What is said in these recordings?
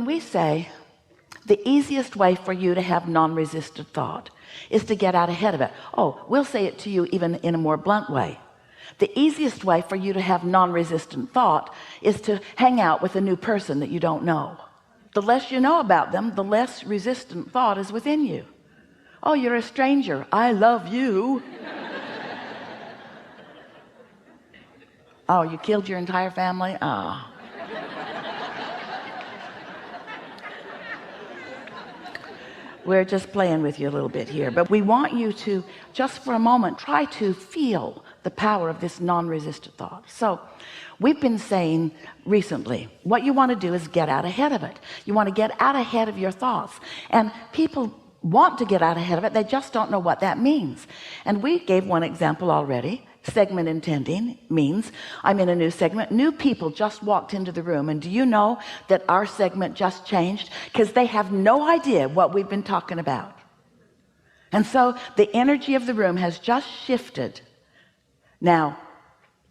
we say the easiest way for you to have non-resistant thought is to get out ahead of it, oh, we'll say it to you even in a more blunt way. The easiest way for you to have non-resistant thought is to hang out with a new person that you don't know. The less you know about them, the less resistant thought is within you. Oh, you're a stranger, I love you. Oh, you killed your entire family? Ah. We're just playing with you a little bit here, but we want you to just for a moment try to feel the power of this non-resistant thought. So we've been saying recently, what you want to do is get out ahead of it. You want to get out ahead of your thoughts, and people want to get out ahead of it, they just don't know what that means. And we gave one example already. Segment intending means I'm in a new segment, new people just walked into the room, and do you know that our segment just changed because they have no idea what we've been talking about? And so the energy of the room has just shifted. Now,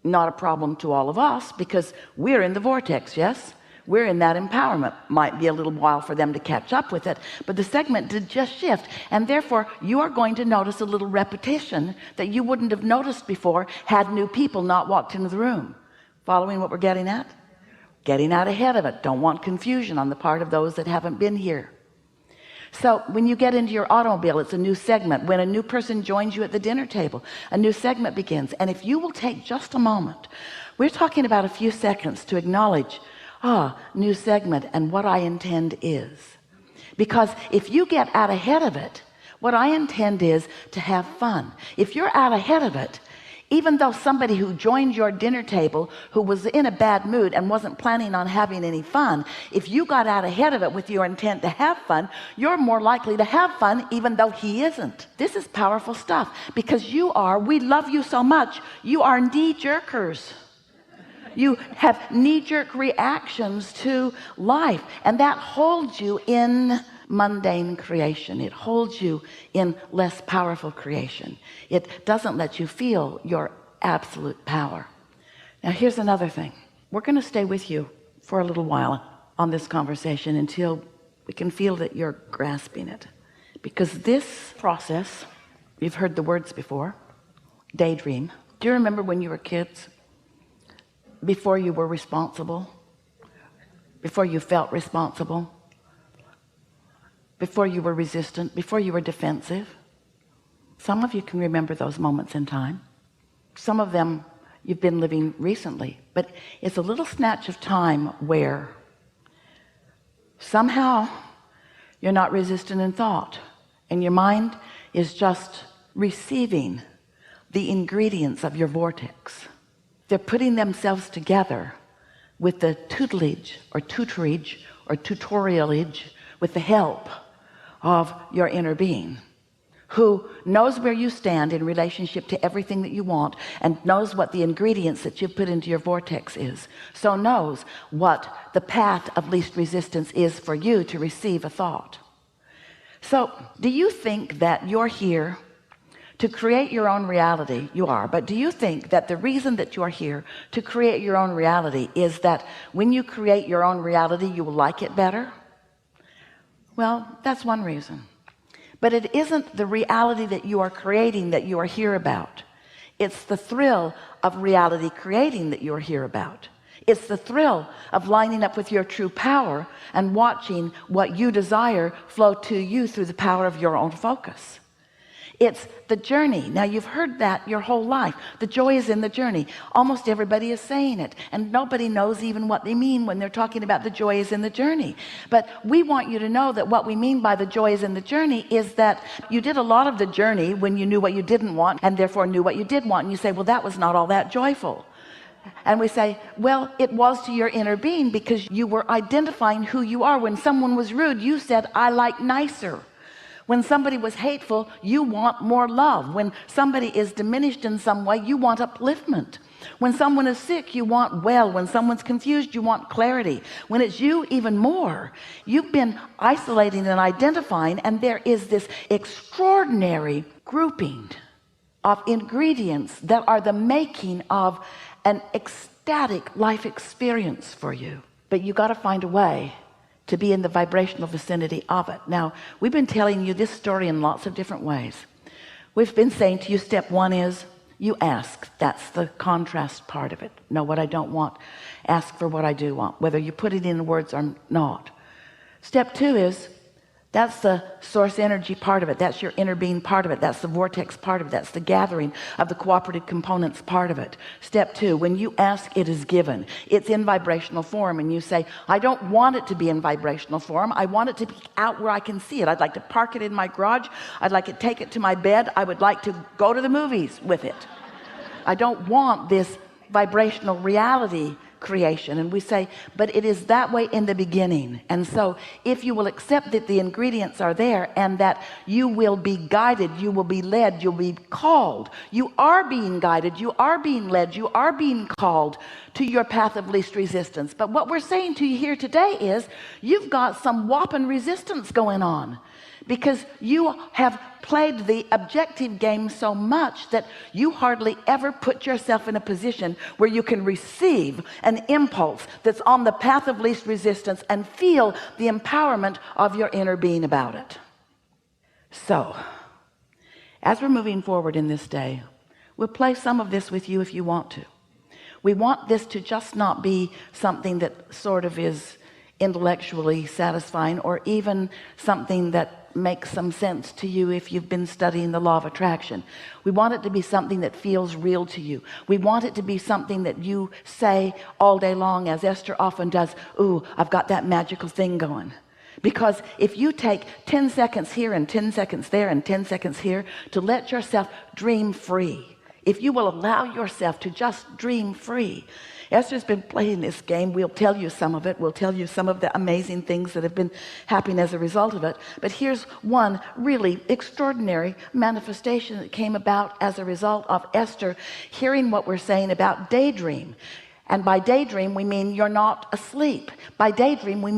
not a problem to all of us because we're in the vortex. Yes, we're in that empowerment. Might be a little while for them to catch up with it, but the segment did just shift, and therefore you are going to notice a little repetition that you wouldn't have noticed before had new people not walked into the room. Following what we're getting at? Getting out ahead of it. Don't want confusion on the part of those that haven't been here. So when you get into your automobile, it's a new segment. When a new person joins you at the dinner table, a new segment begins. And if you will take just a moment, we're talking about a few seconds to acknowledge new segment and what I intend is. Because if you get out ahead of it, what I intend is to have fun. If you're out ahead of it, even though somebody who joined your dinner table who was in a bad mood and wasn't planning on having any fun, if you got out ahead of it with your intent to have fun, you're more likely to have fun even though he isn't. This is powerful stuff, because we love you so much, you are knee-jerkers. You have knee-jerk reactions to life, and that holds you in mundane creation. It holds you in less powerful creation. It doesn't let you feel your absolute power. Now here's another thing. We're going to stay with you for a little while on this conversation until we can feel that you're grasping it, because this process, you've heard the words before, daydream. Do you remember when you were kids? Before you were responsible, before you felt responsible, before you were resistant, before you were defensive. Some of you can remember those moments in time. Some of them you've been living recently, but it's a little snatch of time where somehow you're not resistant in thought, and your mind is just receiving the ingredients of your vortex. They're putting themselves together with the tutelage or tutorialage, with the help of your inner being, who knows where you stand in relationship to everything that you want, and knows what the ingredients that you put into your vortex is, so knows what the path of least resistance is for you to receive a thought. So do you think that you're here to create your own reality? You are. But do you think that the reason that you're here to create your own reality is that when you create your own reality you will like it better? Well, that's one reason, but it isn't the reality that you are creating that you are here about. It's the thrill of reality creating that you're here about. It's the thrill of lining up with your true power and watching what you desire flow to you through the power of your own focus. It's the journey. Now you've heard that your whole life. The joy is in the journey. Almost everybody is saying it, and nobody knows even what they mean when they're talking about the joy is in the journey. But we want you to know that what we mean by the joy is in the journey is that you did a lot of the journey when you knew what you didn't want, and therefore knew what you did want, and you say, well, that was not all that joyful. And we say, well, it was to your inner being, because you were identifying who you are. When someone was rude, you said, I like nicer. When somebody was hateful, you want more love. When somebody is diminished in some way, you want upliftment. When someone is sick, you want well. When someone's confused, you want clarity. When it's you, even more. You've been isolating and identifying, and there is this extraordinary grouping of ingredients that are the making of an ecstatic life experience for you. But you got to find a way to be in the vibrational vicinity of it. Now, we've been telling you this story in lots of different ways. We've been saying to you, step one is you ask. That's the contrast part of it. Know what I don't want, ask for what I do want, whether you put it in words or not. Step two is that's the source energy part of it. That's your inner being part of it. That's the vortex part of it. That's the gathering of the cooperative components part of it. Step two, when you ask, it is given. It's in vibrational form, and you say, I don't want it to be in vibrational form. I want it to be out where I can see it. I'd like to park it in my garage. I'd like to take it to my bed. I would like to go to the movies with it. I don't want this vibrational reality creation. And we say, but it is that way in the beginning. And so if you will accept that the ingredients are there and that you will be guided, you will be led, you'll be called, you are being guided, you are being led, you are being called to your path of least resistance. But what we're saying to you here today is you've got some whopping resistance going on, because you have played the objective game so much that you hardly ever put yourself in a position where you can receive an impulse that's on the path of least resistance and feel the empowerment of your inner being about it. So as we're moving forward in this day, we'll play some of this with you if you want to. We want this to just not be something that sort of is intellectually satisfying, or even something that makes some sense to you if you've been studying the law of attraction. We want it to be something that feels real to you. We want it to be something that you say all day long, as Esther often does, ooh, I've got that magical thing going. Because if you take 10 seconds here and 10 seconds there and 10 seconds here to let yourself dream free, if you will allow yourself to just dream free. Esther's been playing this game. We'll tell you some of it. We'll tell you some of the amazing things that have been happening as a result of it. But here's one really extraordinary manifestation that came about as a result of Esther hearing what we're saying about daydream. And by daydream, we mean you're not asleep. By daydream, we mean